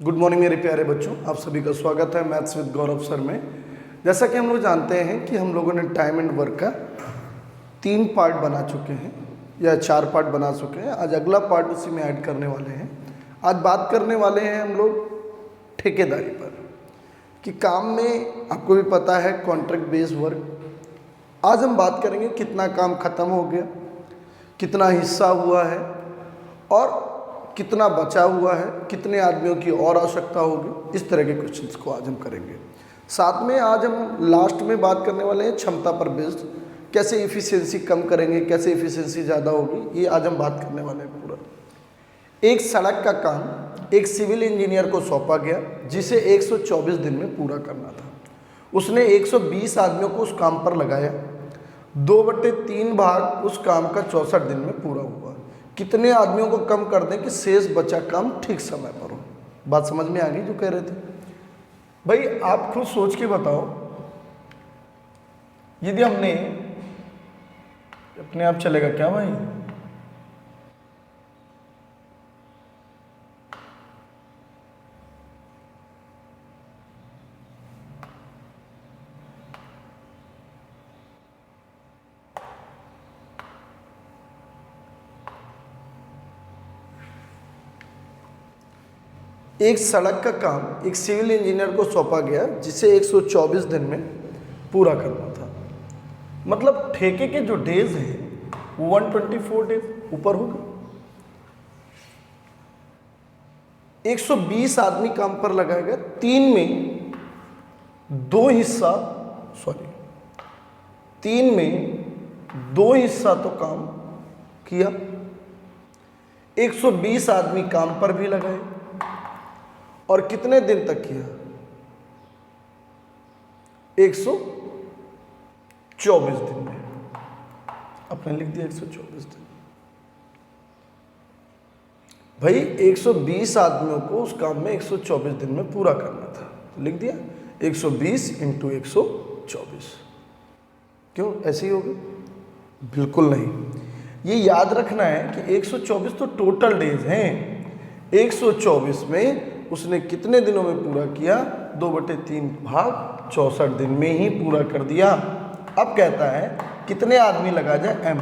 Good morning मेरे प्यारे बच्चों, आप सभी का स्वागत है मैथ्स विद गौरव सर में। जैसा कि हम लोग जानते हैं कि हम लोगों ने टाइम एंड वर्क का 3 पार्ट बना चुके हैं या 4 पार्ट बना चुके हैं। आज अगला पार्ट उसी में ऐड करने वाले हैं। आज बात करने वाले हैं हम लोग ठेकेदारी पर कि काम में आपको भी पता है कॉन्ट्रैक्ट बेस्ड वर्क। आज हम बात करेंगे कितना काम खत्म हो गया, कितना हिस्सा हुआ है और कितना बचा हुआ है, कितने आदमियों की और आवश्यकता होगी। इस तरह के क्वेश्चंस को आज हम करेंगे। साथ में आज हम लास्ट में बात करने वाले हैं क्षमता पर बेस्ड, कैसे इफ़िशियंसी कम करेंगे, कैसे इफ़िशियंसी ज़्यादा होगी, ये आज हम बात करने वाले हैं पूरा। एक सड़क का काम एक सिविल इंजीनियर को सौंपा गया जिसे 124 दिन में पूरा करना था। उसने 120 आदमियों को उस काम पर लगाया। 2/3 भाग उस काम का 64 दिन में पूरा हुआ। कितने आदमियों को कम कर दें कि शेष बचा काम ठीक समय पर हो। बात समझ में आ गई जो कह रहे थे भाई? आप खुद सोच के बताओ, यदि हमने अपने आप चलेगा क्या भाई? एक सड़क का काम एक सिविल इंजीनियर को सौंपा गया जिसे 124 दिन में पूरा करना था। मतलब ठेके के जो डेज हैं वो 124 डेज ऊपर होगा। 120 आदमी काम पर लगाया गया। 3 में 2 हिस्सा तो काम किया। 120 आदमी काम पर भी लगाए और कितने दिन तक किया? 124 दिन में। आपने लिख दिया 124 दिन। भाई 120 आदमियों को उस काम में 124 दिन में पूरा करना था, तो लिख दिया 120 × 124। क्यों ऐसे ही होगा? बिल्कुल नहीं। ये याद रखना है कि 124 तो टोटल डेज हैं। 124 में उसने कितने दिनों में पूरा किया? 2/3 भाग 64 दिन में ही पूरा कर दिया। अब कहता है कितने आदमी लगा जाए m,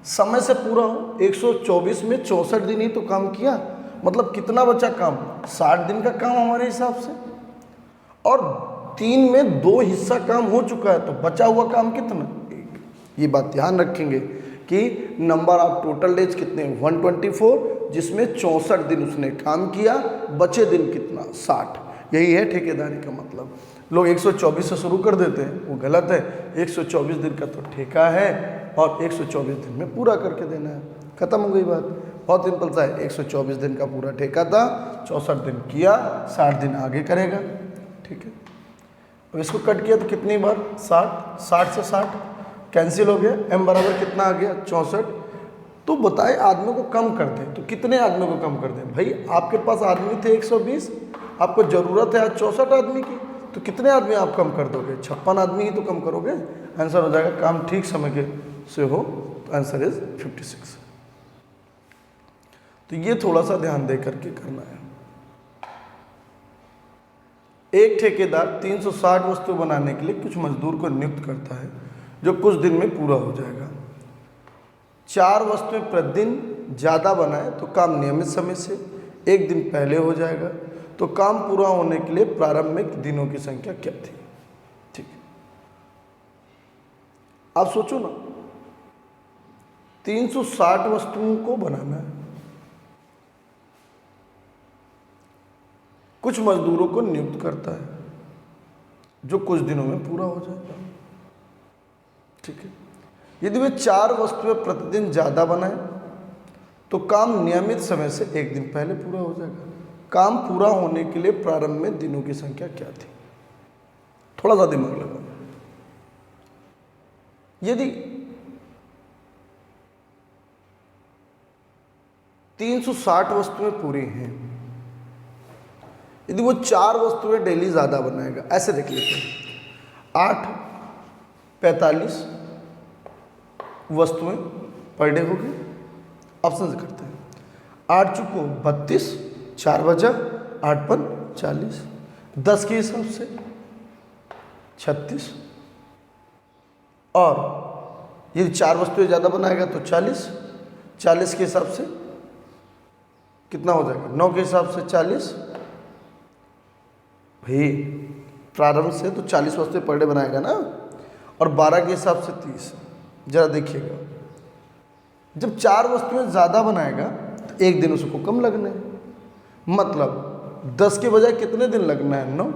समय से पूरा हो। 124 में 64 दिन ही तो काम किया, मतलब कितना बचा काम? 60 दिन का काम हमारे हिसाब से। और 3 में 2 हिस्सा काम हो चुका है, तो बचा हुआ काम कितना? 1। ये बात ध्यान रखेंगे कि नंबर ऑफ टोटल डेज कितने? 124, जिसमें 64 दिन उसने काम किया, बचे दिन कितना? 60। यही है ठेकेदारी का मतलब। लोग 124 से शुरू कर देते हैं, वो गलत है। 124 दिन का तो ठेका है और 124 दिन में पूरा करके देना है। खत्म हो गई बात। बहुत सिंपल सा है। 124 दिन का पूरा ठेका था, 64 दिन किया, 60 दिन आगे करेगा। ठीक है। अब इसको कट किया तो कितनी बार? 60। 60 से 60 कैंसिल हो गया। m बराबर कितना आ गया? 64। तो बताए आदमियों को कम कर दें, तो कितने आदमियों को कम कर दें? भाई आपके पास आदमी थे 120, आपको ज़रूरत है आज 64 आदमी की, तो कितने आदमी आप कम कर दोगे? 56 आदमी ही तो कम करोगे। आंसर हो जाएगा, काम ठीक समय के से हो, तो आंसर इज 56। तो ये थोड़ा सा ध्यान दे करके करना है। एक ठेकेदार 360 वस्तु बनाने के लिए कुछ मजदूर को नियुक्त करता है जो कुछ दिन में पूरा हो जाएगा। 4 वस्तुएं प्रतिदिन ज़्यादा बनाए तो काम नियमित समय से 1 दिन पहले हो जाएगा। तो काम पूरा होने के लिए प्रारंभिक दिनों की संख्या क्या थी? ठीक है, आप सोचो ना, 360 वस्तुओं को बनाना है, कुछ मजदूरों को नियुक्त करता है जो कुछ दिनों में पूरा हो जाएगा। ठीक है। यदि वे 4 वस्तुएं प्रतिदिन ज़्यादा बनाए तो काम नियमित समय से 1 दिन पहले पूरा हो जाएगा। काम पूरा होने के लिए प्रारंभ में दिनों की संख्या क्या थी? थोड़ा सा दिमाग लगाओ। यदि 360 वस्तुएं पूरी हैं, यदि वो 4 वस्तुएं डेली ज़्यादा बनाएगा, ऐसे देख लेते हैं, 8 45 वस्तुएं पर डे होगी। ऑप्शन से करते हैं। 8 चुको 32, 4 बजा, 8 पन 40, 10 के हिसाब से 36, और यदि 4 वस्तुएं ज़्यादा बनाएगा तो 40, 40 के हिसाब से कितना हो जाएगा, 9 के हिसाब से 40। भाई प्रारंभ से तो 40 वस्तुएं पर डे बनाएगा ना, और 12 के हिसाब से 30। जरा देखिएगा, जब 4 वस्तुएं ज़्यादा बनाएगा तो एक दिन उसको कम लगना है, मतलब 10 के बजाय कितने दिन लगना है, 9।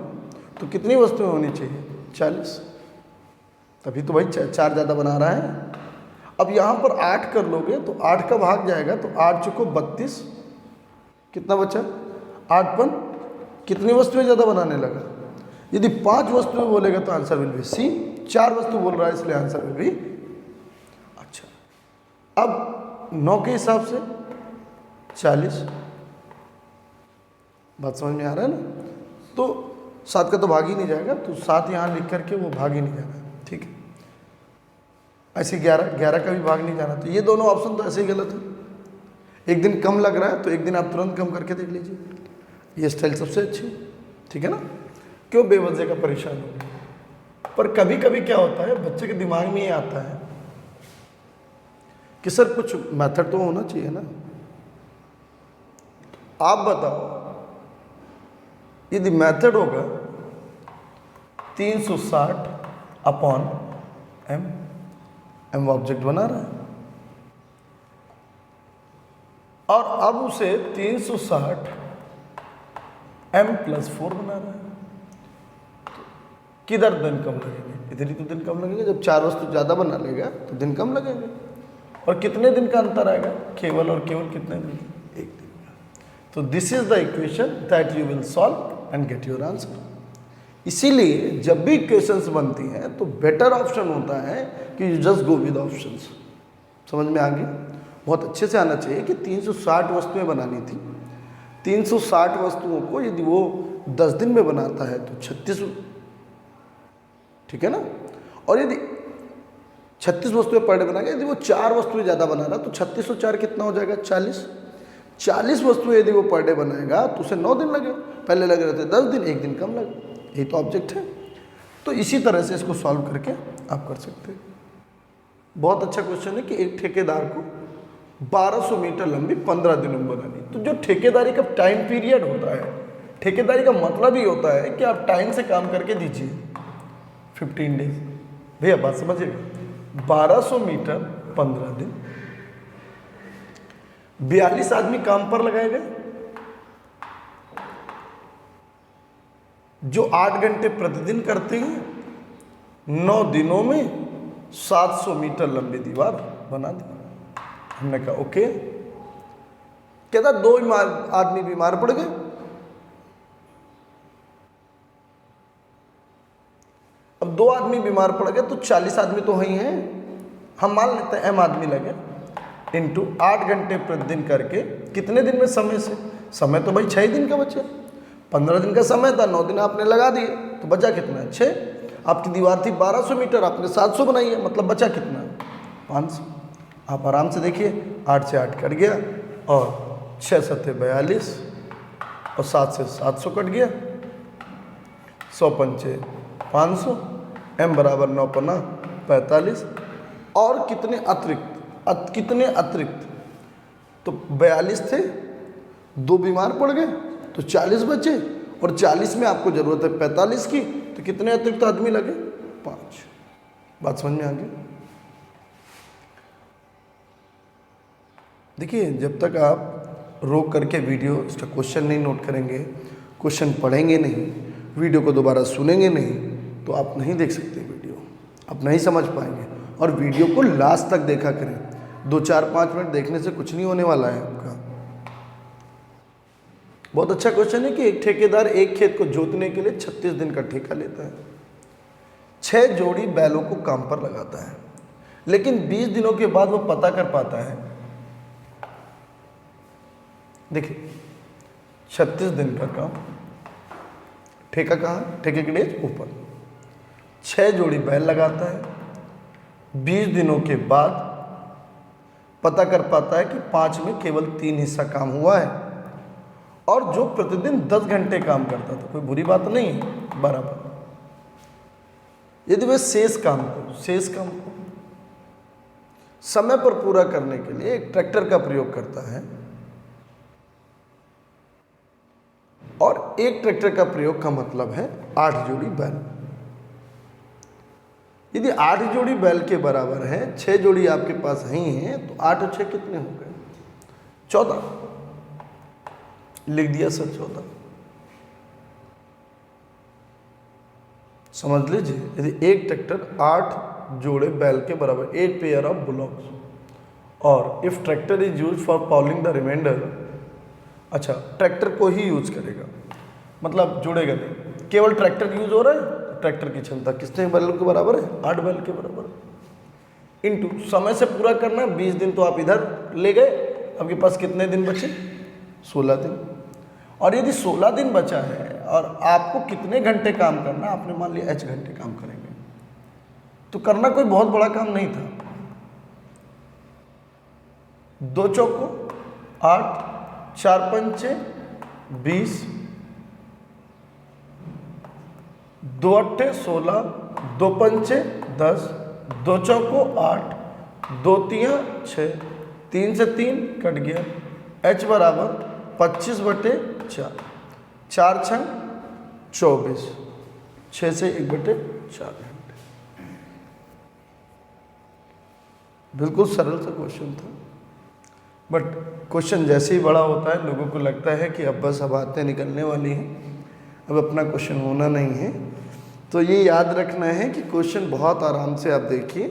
तो कितनी वस्तुएं होनी चाहिए, 40। तभी तो भाई 4 ज़्यादा बना रहा है। अब यहाँ पर 8 कर लोगे तो 8 का भाग जाएगा, तो 8 चुको 32, कितना बचा, 8 पन कितनी वस्तुएं ज़्यादा बनाने लगा। यदि 5 वस्तुएं बोलेगा तो आंसर विल बी सी। 4 वस्तु बोल रहा है इसलिए आंसर विल बी। अच्छा, अब 9 के हिसाब से 40, बात समझ में आ रहा है ना। तो 7 का तो भाग ही नहीं जाएगा, तो 7 यहाँ लिख करके वो भाग ही नहीं जाना, ठीक है। ऐसे 11 का भी भाग नहीं जाना। तो ये दोनों ऑप्शन तो ऐसे ही गलत है। एक दिन कम लग रहा है तो एक दिन आप तुरंत कम करके देख लीजिए, ये स्टाइल सबसे अच्छी, ठीक है ना। क्यों बेवजह का परेशान हो। पर कभी कभी क्या होता है, बच्चे के दिमाग में ये आता है कि सर कुछ मेथड तो होना चाहिए ना। आप बताओ, यदि मेथड होगा 360 अपॉन एम ऑब्जेक्ट बना रहा है, और अब उसे 360 m+4 बना रहा है, तो किधर दिन कम लगेंगे, इधर ही तो दिन कम लगेगा। जब 4 वस्तु ज़्यादा बना लेगा तो दिन कम लगेंगे। और कितने दिन का अंतर आएगा, केवल और केवल कितने दिन, एक दिन का। तो this is the equation that you will solve and get your answer. इसीलिए जब भी इक्वेशंस बनती हैं तो बेटर ऑप्शन होता है कि you just go with options. समझ में आ गया। बहुत अच्छे से आना चाहिए कि 360 वस्तुएं बनानी थी। 360 वस्तुओं को यदि वो 10 दिन में बनाता है तो 36, ठीक है ना। और यदि 36 वस्तुएं पर डे बनाएगा, यदि वो 4 वस्तुएं ज़्यादा बना रहा तो 36 और 4 कितना हो जाएगा, 40। 40 वस्तुएं यदि वो पर डे बनाएगा तो उसे 9 दिन लगे, पहले लग रहे थे 10 दिन, एक दिन कम लगे। यही तो ऑब्जेक्ट है। तो इसी तरह से इसको सॉल्व करके आप कर सकते हैं। बहुत अच्छा क्वेश्चन है कि एक ठेकेदार को 1200 मीटर लंबी 15 दिनों में बनानी। तो जो ठेकेदारी का टाइम पीरियड होता है, ठेकेदारी का मतलब ही होता है कि आप टाइम से काम करके दीजिए, 15 डेज। भैया बात समझिएगा, 1200 मीटर 15 दिन, 42 आदमी काम पर लगाए गए जो 8 घंटे प्रतिदिन करते हैं। 9 दिनों में 700 मीटर लंबी दीवार बना दी। हमने कहा ओके। कहता 2 आदमी बीमार पड़ गए। अब 2 आदमी बीमार पड़ गए तो 40 आदमी तो वही हैं, हम मान लेते हैं m आदमी लगे, इंटू 8 घंटे प्रतिदिन करके कितने दिन में समय से, समय तो भाई 6 दिन का बचा। 15 दिन का समय था, 9 दिन आपने लगा दिए तो बचा कितना है, 6। आपकी दीवार थी 1200 मीटर, आपने 700 बनाई है, मतलब बचा कितना, 500। आप आराम से देखिए, 8 से 8 कट गया, और 6 7 42, और 7 से 700 कट गया, 100 पंचे 500, m बराबर 9 पन्ना 45। और कितने अतिरिक्त, तो 42 थे, 2 बीमार पड़ गए तो 40 बचे, और 40 में आपको ज़रूरत है 45 की, तो कितने अतिरिक्त आदमी लगे, 5। बात समझ में आ गई। देखिए, जब तक आप रोक करके वीडियो इसका क्वेश्चन नहीं नोट करेंगे, क्वेश्चन पढ़ेंगे नहीं, वीडियो को दोबारा सुनेंगे नहीं, तो आप नहीं देख सकते वीडियो, आप नहीं समझ पाएंगे। और वीडियो को लास्ट तक देखा करें, 2 4 5 मिनट देखने से कुछ नहीं होने वाला है आपका। बहुत अच्छा क्वेश्चन है कि एक ठेकेदार एक खेत को जोतने के लिए 36 दिन का ठेका लेता है, 6 जोड़ी बैलों को काम पर लगाता है, लेकिन 20 दिनों के बाद वो पता कर पाता है, देखिए 36 दिन का काम, ठेका कहाँ, ठेके के डेज ऊपर, 6 जोड़ी बैल लगाता है, 20 दिनों के बाद पता कर पाता है कि 5 में केवल 3 हिस्सा काम हुआ है, और जो प्रतिदिन 10 घंटे काम करता था, कोई बुरी बात नहीं है, बराबर। यदि वह शेष काम को समय पर पूरा करने के लिए एक ट्रैक्टर का प्रयोग करता है, और एक ट्रैक्टर का प्रयोग का मतलब है 8 जोड़ी बैल। यदि 8 जोड़ी बैल के बराबर है, 6 जोड़ी आपके पास ही हैं, तो 8 और 6 कितने हो गए? 14। लिख दिया सर 14। समझ लीजिए, यदि एक ट्रैक्टर 8 जोड़े बैल के बराबर, 8 पेयर ऑफ बुलॉक्स, और if tractor is use for ploughing the remainder, अच्छा ट्रैक्टर को ही यूज करेगा, मतलब जोड़ेगा नहीं, केवल ट्रैक्टर यूज हो रहा है, ट्रैक्टर की क्षमता कितने बैल के बराबर है? 8 बैल के बराबर। इनटू समय से पूरा करना, 20 दिन तो आप इधर ले गए, आपके पास कितने दिन बचे? 16 दिन। और यदि 16 दिन बचा है और आपको कितने घंटे काम करना, आपने मान लिया h घंटे काम करेंगे, तो करना कोई बहुत बड़ा काम नहीं था। 2 चौको 8, 4 पंचे 20, 2 अट्ठे 16, 2 पंचे 10, 2 चौको 8, 2 तियां 6, 3 से 3 कट गया, h बराबर 25/4, 4 छंग 24, 6 से 1/4 घंटे। बिल्कुल सरल सा क्वेश्चन था, बट क्वेश्चन जैसे ही बड़ा होता है लोगों को लगता है कि अब बस अब बातें निकलने वाली हैं, अब अपना क्वेश्चन होना नहीं है। तो ये याद रखना है कि क्वेश्चन बहुत आराम से आप देखिए।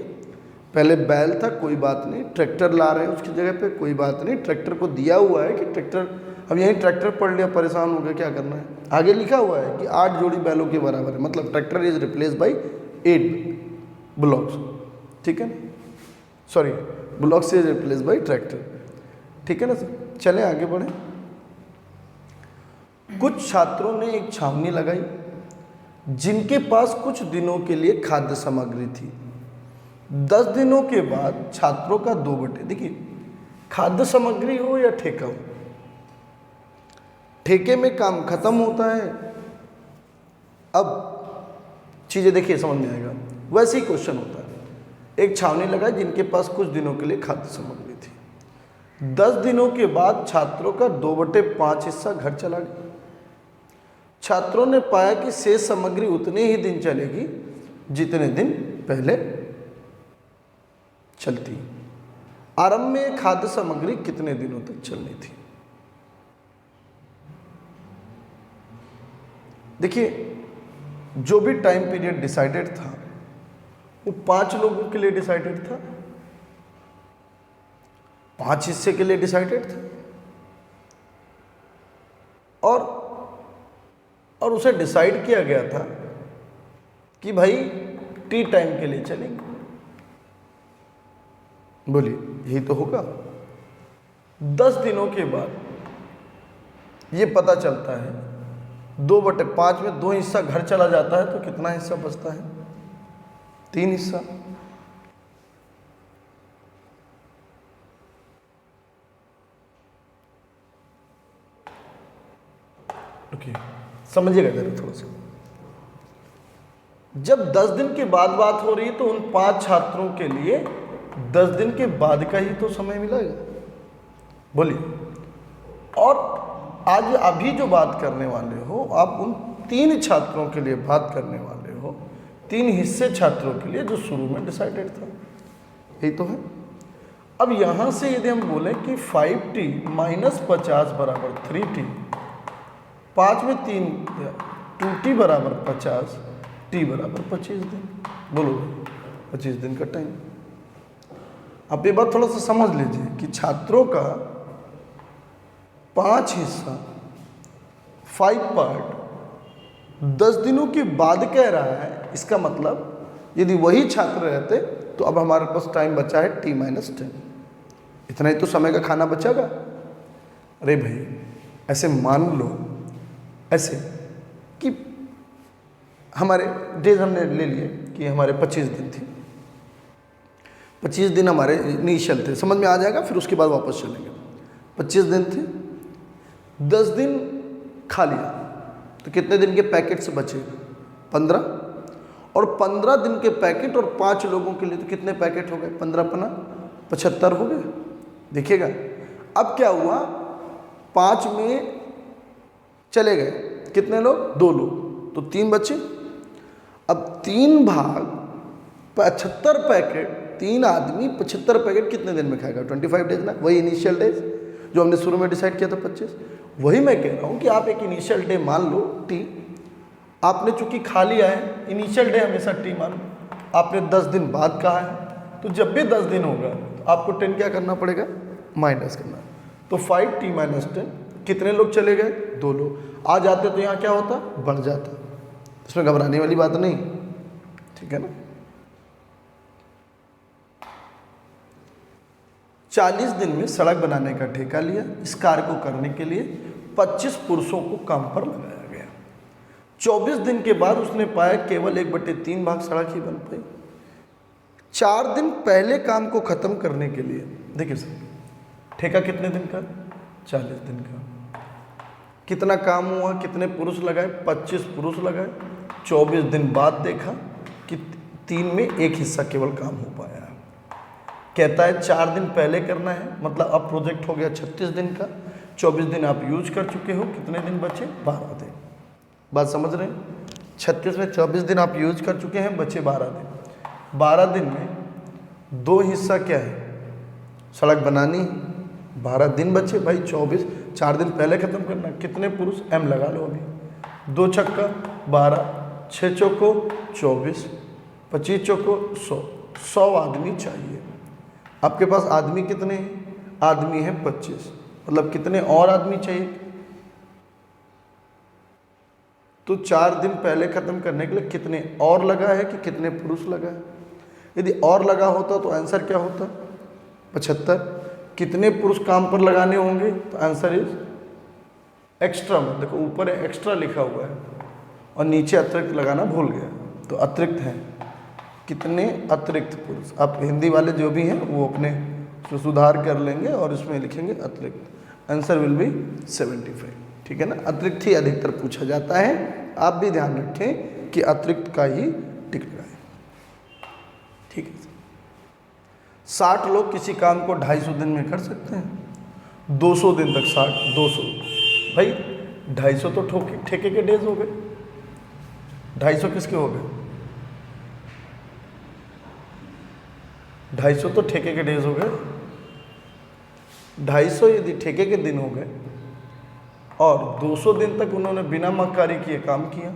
पहले बैल था, कोई बात नहीं, ट्रैक्टर ला रहे हैं उसकी जगह पे, कोई बात नहीं, ट्रैक्टर को दिया हुआ है कि ट्रैक्टर, अब यही ट्रैक्टर पढ़ लिया, परेशान हो गया, क्या करना है? आगे लिखा हुआ है कि 8 जोड़ी बैलों के बराबर है, मतलब tractor is replace by 8 blocks, ठीक है ना, sorry blocks is replace by tractor, ठीक है ना सर। चलें आगे बढ़ें। कुछ छात्रों ने एक छावनी लगाई जिनके पास कुछ दिनों के लिए खाद्य सामग्री थी। 10 दिनों के बाद छात्रों का 2 बटे, देखिए खाद्य सामग्री हो या ठेका हो, ठेके में काम खत्म होता है। अब चीजें देखिए समझ में आएगा। वैसे ही क्वेश्चन होता है, एक छावनी लगाई जिनके पास कुछ दिनों के लिए खाद्य सामग्री थी। 10 दिनों के बाद छात्रों का 2/5 हिस्सा घर चला गया। छात्रों ने पाया कि शेष सामग्री उतने ही दिन चलेगी जितने दिन पहले चलती। आरंभ में खाद्य सामग्री कितने दिनों तक चलनी थी? देखिए जो भी टाइम पीरियड डिसाइडेड था वो 5 लोगों के लिए डिसाइडेड था, 5 हिस्से के लिए डिसाइडेड था, और उसे डिसाइड किया गया था कि भाई टी टाइम के लिए चलेंगे। बोलिए यही तो होगा। 10 दिनों के बाद ये पता चलता है 2/5 में 2 हिस्सा घर चला जाता है, तो कितना हिस्सा बचता है? 3 हिस्सा। ओके समझिएगा जरा थोड़ा सा। जब 10 दिन के बाद बात हो रही है तो उन 5 छात्रों के लिए 10 दिन के बाद का ही तो समय मिलेगा। बोलिए। और आज अभी जो बात करने वाले हो आप उन 3 छात्रों के लिए बात करने वाले हो, 3 हिस्से छात्रों के लिए जो शुरू में डिसाइडेड था, यही तो है। अब यहां से यदि हम बोलें कि 5t - 50 बराबर 3t, 5 में 3 2t बराबर 50, t बराबर 25 दिन। बोलो 25 दिन का टाइम। आप ये बात थोड़ा सा समझ लीजिए कि छात्रों का 5 हिस्सा 5 पार्ट 10 दिनों के बाद कह रहा है। इसका मतलब यदि वही छात्र रहते तो अब हमारे पास टाइम बचा है t - 10। इतना ही तो समय का खाना बचेगा। अरे भाई ऐसे मान लो, ऐसे कि हमारे डेज हमने ले लिए कि हमारे 25 दिन थे, 25 दिन हमारे इनिशियल थे, समझ में आ जाएगा, फिर उसके बाद वापस चलेंगे। 25 दिन थे, 10 दिन खा लिया तो कितने दिन के पैकेट से बचे? 15। और 15 दिन के पैकेट और 5 लोगों के लिए तो कितने पैकेट हो गए? 15 पना 75 हो गए। देखिएगा अब क्या हुआ, 5 में चले गए कितने लोग? 2 लोग, तो 3 बचे। अब 3 भाग 75 पैकेट, 3 आदमी 75 पैकेट कितने दिन में खाएगा? 25 डेज ना, वही इनिशियल डेज जो हमने शुरू में डिसाइड किया था 25। वही मैं कह रहा हूँ कि आप एक इनिशियल डे मान लो टी, आपने चूंकि खा लिया है, इनिशियल डे हमेशा टी मान लो, आपने 10 दिन बाद कहा है, तो जब भी 10 दिन होगा तो आपको 10 क्या करना पड़ेगा? माइनस करना। तो 5t - 10 कितने लोग चले गए? 2 लोग। आ जाते तो यहाँ क्या होता? बढ़ जाता। इसमें घबराने वाली बात नहीं, ठीक है ना। 40 दिन में सड़क बनाने का ठेका लिया। इस कार्य को करने के लिए 25 पुरुषों को काम पर लगाया गया। 24 दिन के बाद उसने पाया केवल 1/3 भाग सड़क ही बन पाई। 4 दिन पहले काम को खत्म करने के लिए, देखिए सर, ठेका कितने दिन का? 40 दिन का। कितना काम हुआ? कितने पुरुष लगाए? 25 पुरुष लगाए। 24 दिन बाद देखा कि 3 में 1 हिस्सा केवल काम हो पाया। कहता है 4 दिन पहले करना है, मतलब अब प्रोजेक्ट हो गया 36 दिन का। 24 दिन आप यूज कर चुके हो, कितने दिन बचे? 12 दिन। बात समझ रहे हैं? 36 में 24 दिन आप यूज कर चुके हैं, बचे 12 दिन। 12 दिन में 2 हिस्सा क्या है? सड़क बनानी। 12 दिन बचे भाई, 24, 4 दिन पहले खत्म करना। कितने पुरुष? m लगा लो अभी। 2 छक्का 12, 6 चौको 24, 25 चौको 100 आदमी चाहिए। आपके पास आदमी कितने हैं? आदमी है 25, मतलब कितने और आदमी चाहिए? तो 4 दिन पहले खत्म करने के लिए कितने और लगा है कि कितने पुरुष लगा है? यदि और लगा होता तो आंसर क्या होता? 75। कितने पुरुष काम पर लगाने होंगे? तो आंसर इज एक्स्ट्रा में, देखो ऊपर एक्स्ट्रा लिखा हुआ है और नीचे अतिरिक्त लगाना भूल गया, तो अतिरिक्त है। कितने अतिरिक्त पुरुष? आप हिंदी वाले जो भी हैं वो अपने सुधार कर लेंगे और इसमें लिखेंगे अतिरिक्त। आंसर विल बी 75, ठीक है ना। अतिरिक्त ही अधिकतर पूछा जाता है, आप भी ध्यान रखें कि अतिरिक्त का ही टिक लगाएं, ठीक है। 60 लोग किसी काम को 250 दिन में कर सकते हैं। 200 दिन तक 60, 200 भाई 250 तो ठेके के डेज हो गए। 250 किसके हो गए? 250 तो ठेके के डेज हो गए। 250 यदि ठेके के दिन हो गए और 200 दिन तक उन्होंने बिना मक्कारी किए काम किया,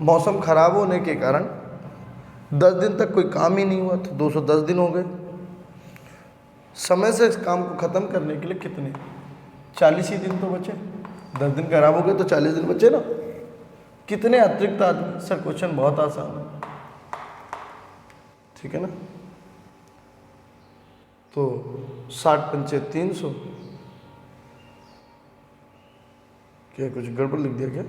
मौसम खराब होने के कारण 10 दिन तक कोई काम ही नहीं हुआ, तो 210 दिन हो गए। समय से इस काम को ख़त्म करने के लिए कितने? 40 ही दिन तो बचे। 10 दिन खराब हो गए तो 40 दिन बचे ना। कितने अतिरिक्त आदमी? सर क्वेश्चन बहुत आसान है, ठीक है ना। तो 60 पंचे 300, क्या कुछ गड़बड़ लिख दिया क्या?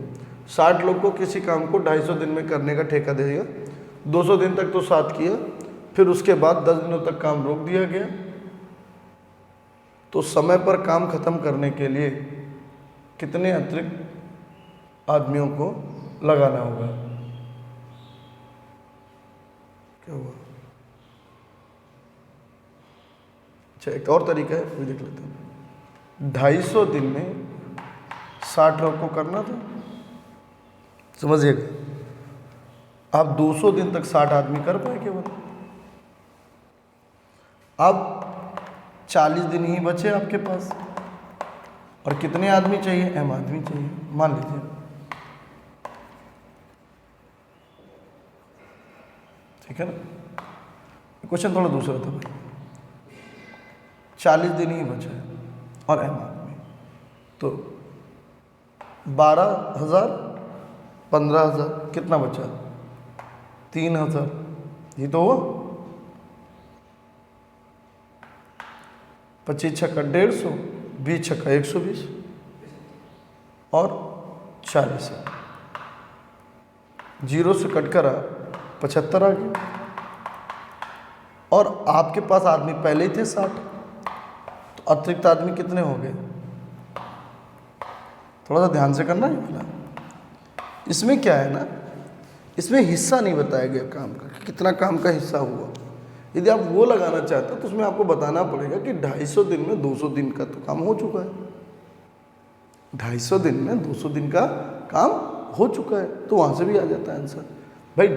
60 लोग को किसी काम को 250 दिन में करने का ठेका दे दिया। 200 दिन तक तो 7 किया, फिर उसके बाद 10 दिनों तक काम रोक दिया गया। तो समय पर काम खत्म करने के लिए कितने अतिरिक्त आदमियों को लगाना होगा? क्या हुआ? अच्छा, एक और तरीका है, वो देख लेते हैं। 250 दिन में 60 लोग को करना था, समझिएगा। आप 200 दिन तक 60 आदमी कर पाए केवल। अब 40 दिन ही बचे आपके पास, और कितने आदमी चाहिए? m आदमी चाहिए, मान लीजिए। ठीक है ना। क्वेश्चन थोड़ा दूसरा था भाई। 40 दिन ही बचा है और m आदमी, तो 12,000 15,000 कितना बचा? 3,000। ये तो हुआ। 25 छक्का 150, 20 छक्का 120 और 40 है। 0 से कट कर 75 आ गया, और आपके पास आदमी पहले ही थे 60, तो तो अतिरिक्त आदमी कितने हो गए, थोड़ा सा ध्यान से करना है। इसमें क्या है ना, इसमें हिस्सा नहीं बताया गया काम का, कितना काम का हिस्सा हुआ। यदि आप वो लगाना चाहते हो तो उसमें आपको बताना पड़ेगा कि 250 दिन में 200 दिन का तो काम हो चुका है। 250 दिन में 200 दिन का काम हो चुका है, तो वहाँ से भी आ जाता है आंसर। भाई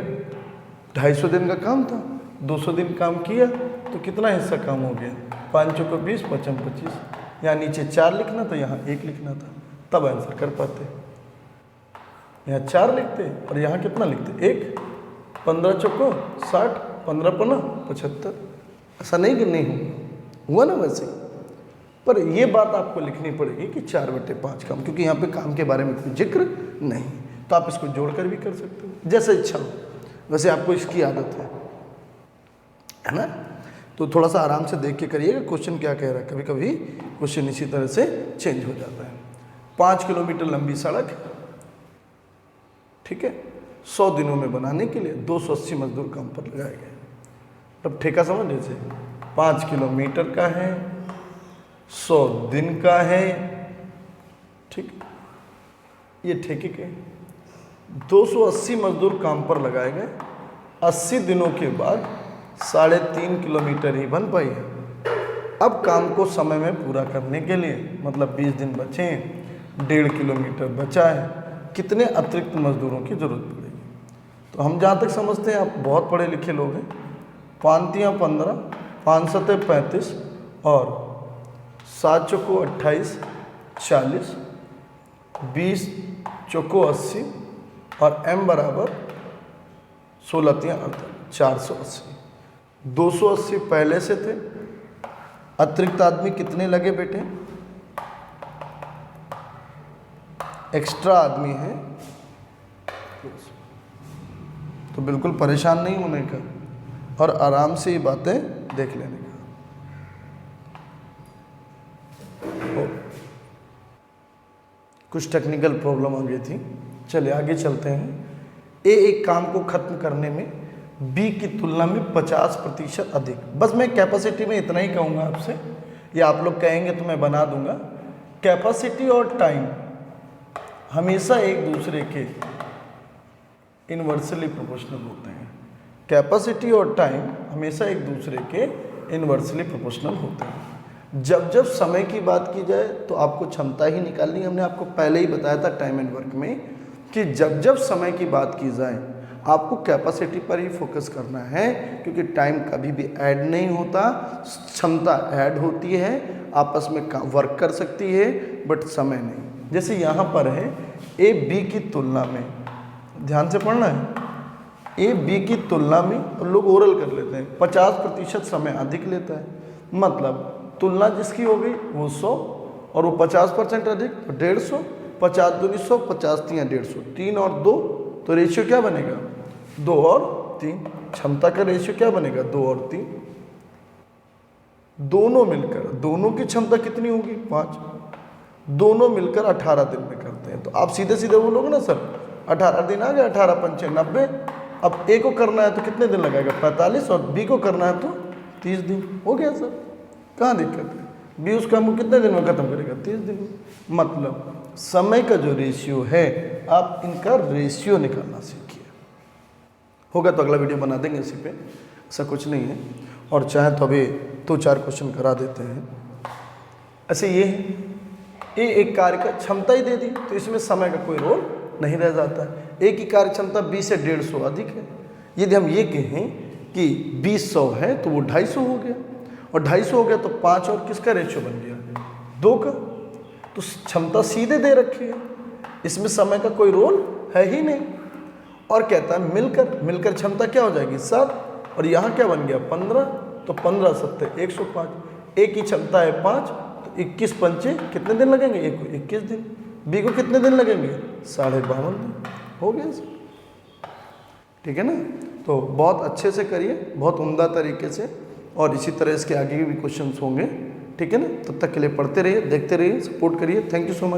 250 दिन का काम था, 200 दिन काम किया तो कितना हिस्सा काम हो गया, 5 चौको 20, 5 25। यहाँ नीचे 4 लिखना था, यहाँ 1 लिखना था, तब आंसर कर पाते। यहाँ 4 लिखते और यहाँ कितना लिखते 1, 15 चौको 60, 15 पना 75। ऐसा नहीं कि नहीं हुआ ना वैसे ही, पर ये बात आपको लिखनी पड़ेगी कि 4/5 काम, क्योंकि यहाँ पे काम के बारे में कोई जिक्र नहीं, तो आप इसको जोड़कर भी कर सकते हो जैसे इच्छा हो। वैसे आपको इसकी आदत है ना, तो थोड़ा सा आराम से देख के करिएगा क्वेश्चन क्या कह रहा है। कभी कभी क्वेश्चन इसी तरह से चेंज हो जाता है। 5 किलोमीटर लंबी सड़क, ठीक है, 100 दिनों में बनाने के लिए 280 मजदूर काम पर लगाए गए। अब ठेका समझ, जैसे 5 किलोमीटर का है, 100 दिन का है, ठीक, ये ठेके के 280 मजदूर काम पर लगाए गए। 80 दिनों के बाद 3.5 किलोमीटर ही बन पाई है। अब काम को समय में पूरा करने के लिए, मतलब 20 दिन बचे हैं, 1.5 किलोमीटर बचा है, कितने अतिरिक्त मजदूरों की जरूरत पड़ेगी। तो हम जहाँ तक समझते हैं, आप बहुत पढ़े लिखे लोग हैं, 5 तियाँ 15, 5 सते 35 और 7 चौको 28, 40, 20 चौको 80 और m बराबर 16 तियाँ 480। 280 पहले से थे, अतिरिक्त आदमी कितने लगे बेटे, एक्स्ट्रा आदमी है, तो बिल्कुल परेशान नहीं होने का और आराम से ये बातें देख लेने का। कुछ टेक्निकल प्रॉब्लम आ गई थी, चलिए आगे चलते हैं। ए एक काम को खत्म करने में बी की तुलना में 50% अधिक। बस मैं कैपेसिटी में इतना ही कहूँगा आपसे, या आप लोग कहेंगे तो मैं बना दूंगा। कैपेसिटी और टाइम हमेशा एक दूसरे के इन्वर्सली प्रोपोर्शनल होते हैं। कैपेसिटी और टाइम हमेशा एक दूसरे के इन्वर्सली प्रोपोर्शनल होते हैं। जब जब समय की बात की जाए तो आपको क्षमता ही निकालनी है। हमने आपको पहले ही बताया था टाइम एंड वर्क में कि जब जब समय की बात की जाए आपको कैपेसिटी पर ही फोकस करना है, क्योंकि टाइम कभी भी ऐड नहीं होता, क्षमता ऐड होती है, आपस में वर्क कर सकती है, बट समय नहीं। जैसे यहाँ पर है ए बी की तुलना में, ध्यान से पढ़ना है, ए बी की तुलना में, और लोग ओरल कर लेते हैं, 50% समय अधिक लेता है। मतलब तुलना जिसकी हो गई वो 100 और वो 50% अधिक 150, 50 दूनी 100, 50 तियाँ 150, 3 और 2 तो रेशियो क्या बनेगा 2 और 3। क्षमता का रेशियो क्या बनेगा 2 और 3। दोनों मिलकर, दोनों की क्षमता कितनी होगी 5, दोनों मिलकर 18 दिन में करते हैं। तो आप सीधे सीधे बोलोगे ना सर 18 दिन आ गए, 18 पंचे 90। अब ए को करना है तो कितने दिन लगेगा 45, और बी को करना है तो 30 दिन। हो गया सर, कहाँ दिक्कत है। बी उस काम को कितने दिन में खत्म करेगा 30 दिन में। मतलब समय का जो रेशियो है, आप इनका रेशियो निकालना सीखिए। होगा तो अगला वीडियो बना देंगे इसी पे, ऐसा कुछ नहीं है। और चाहे तो अभी 2-4 क्वेश्चन करा देते हैं। ऐसे ये है, ए एक कार्य का क्षमता ही दे दी तो इसमें समय का कोई रोल नहीं रह जाता है। ए की कार्य क्षमता 20 से 150 अधिक है। यदि हम ये कहें कि 20 100 है तो वो 250 हो गया, और 250 हो गया तो 5 और किसका रेशियो बन गया 2 का। तो क्षमता सीधे दे रखी है, इसमें समय का कोई रोल है ही नहीं। और कहता है मिलकर, मिलकर क्षमता क्या हो जाएगी 7, और यहाँ क्या बन गया 15, तो 15 सत्ते 105। ए की क्षमता है 5, तो 21 पंचे कितने दिन लगेंगे, ए को 21 दिन, बी को कितने दिन लगेंगे 52.5 दिन। हो गया सर, ठीक है ना। तो बहुत अच्छे से करिए, बहुत उम्दा तरीके से, और इसी तरह इसके आगे भी क्वेश्चंस होंगे, ठीक है ना। तब तक के लिए पढ़ते रहिए, देखते रहिए, सपोर्ट करिए। Thank you so much.